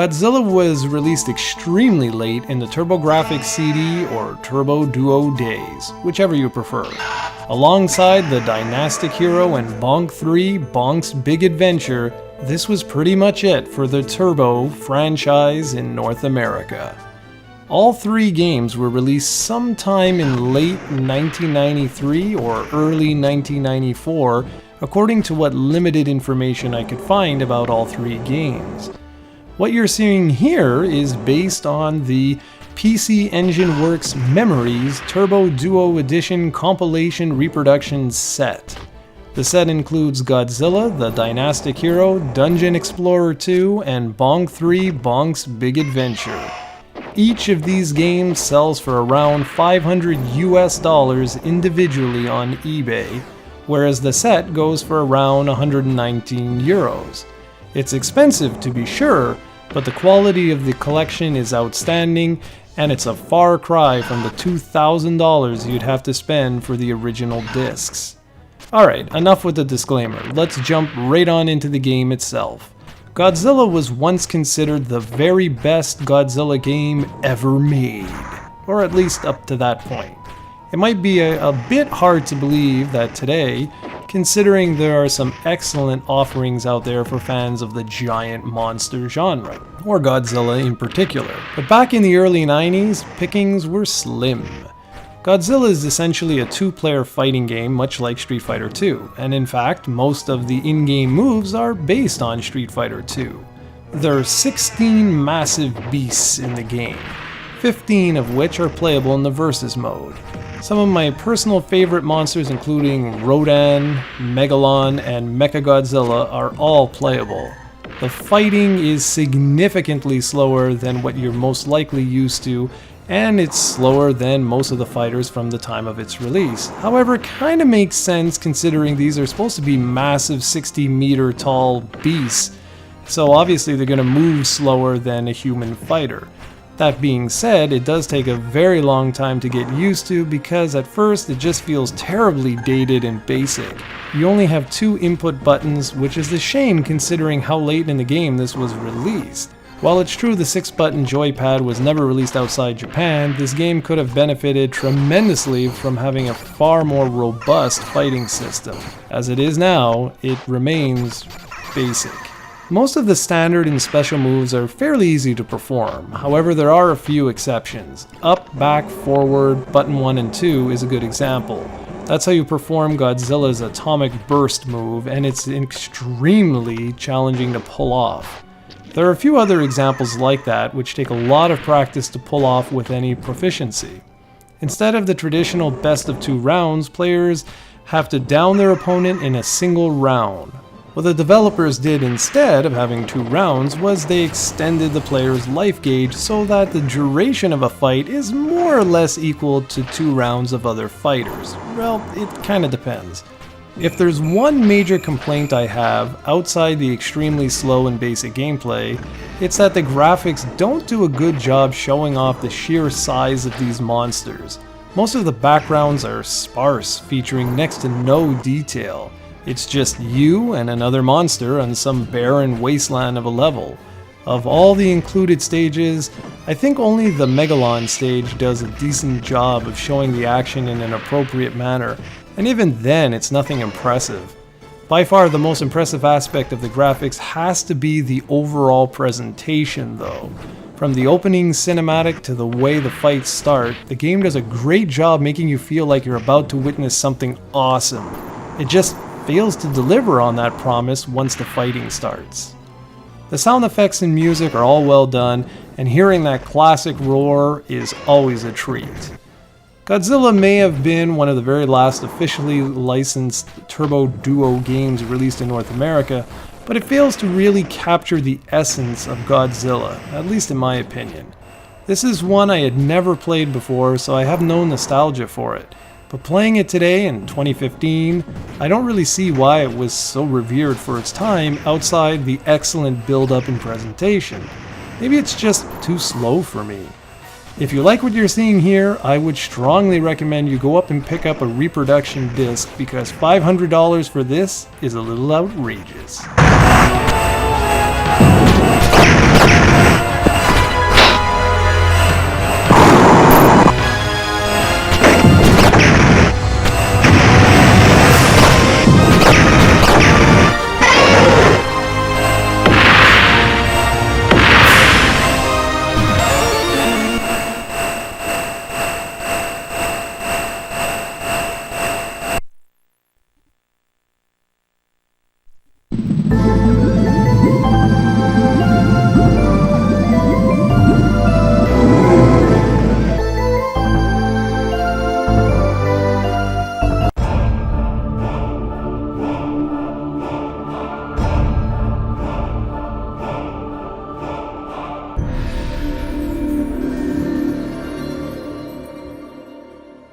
Godzilla was released extremely late in the TurboGrafx-CD or TurboDuo days, whichever you prefer. Alongside the Dynastic Hero and Bonk 3, Bonk's Big Adventure, this was pretty much it for the Turbo franchise in North America. All three games were released sometime in late 1993 or early 1994, according to what limited information I could find about all three games. What you're seeing here is based on the PC Engine Works Memories TurboDuo Edition Compilation Reproduction set. The set includes Godzilla, the Dynastic Hero, Dungeon Explorer 2, and Bonk 3, Bonk's Big Adventure. Each of these games sells for around $500 individually on eBay, whereas the set goes for around 119 euros. It's expensive to be sure, but the quality of the collection is outstanding, and it's a far cry from the $2,000 you'd have to spend for the original discs. Alright, enough with the disclaimer, let's jump right on into the game itself. Godzilla was once considered the very best Godzilla game ever made, or at least up to that point. It might be a bit hard to believe that today, considering there are some excellent offerings out there for fans of the giant monster genre, or Godzilla in particular. But back in the early 90s, pickings were slim. Godzilla is essentially a two-player fighting game much like Street Fighter II, and in fact, most of the in-game moves are based on Street Fighter II. There are 16 massive beasts in the game, 15 of which are playable in the Versus mode. Some of my personal favorite monsters including Rodan, Megalon, and Mechagodzilla are all playable. The fighting is significantly slower than what you're most likely used to, and it's slower than most of the fighters from the time of its release. However, it kinda makes sense considering these are supposed to be massive 60-meter tall beasts, so obviously they're gonna move slower than a human fighter. That being said, it does take a very long time to get used to because at first it just feels terribly dated and basic. You only have 2 input buttons, which is a shame considering how late in the game this was released. While it's true the 6-button joypad was never released outside Japan, this game could have benefited tremendously from having a far more robust fighting system. As it is now, it remains basic. Most of the standard and special moves are fairly easy to perform, however there are a few exceptions. Up, back, forward, button 1 and 2 is a good example. That's how you perform Godzilla's atomic burst move, and it's extremely challenging to pull off. There are a few other examples like that which take a lot of practice to pull off with any proficiency. Instead of the traditional best of 2 rounds, players have to down their opponent in a single round. What the developers did instead of having 2 rounds was they extended the player's life gauge so that the duration of a fight is more or less equal to 2 rounds of other fighters. Well, it kinda depends. If there's one major complaint I have outside the extremely slow and basic gameplay, it's that the graphics don't do a good job showing off the sheer size of these monsters. Most of the backgrounds are sparse, featuring next to no detail. It's just you and another monster on some barren wasteland of a level. Of all the included stages, I think only the Megalon stage does a decent job of showing the action in an appropriate manner, and even then it's nothing impressive. By far the most impressive aspect of the graphics has to be the overall presentation though. From the opening cinematic to the way the fights start, the game does a great job making you feel like you're about to witness something awesome. It just fails to deliver on that promise once the fighting starts. The sound effects and music are all well done, and hearing that classic roar is always a treat. Godzilla may have been one of the very last officially licensed TurboDuo games released in North America, but it fails to really capture the essence of Godzilla, at least in my opinion. This is one I had never played before, so I have no nostalgia for it. But playing it today in 2015, I don't really see why it was so revered for its time outside the excellent build-up and presentation. Maybe it's just too slow for me. If you like what you're seeing here, I would strongly recommend you go up and pick up a reproduction disc because $500 for this is a little outrageous.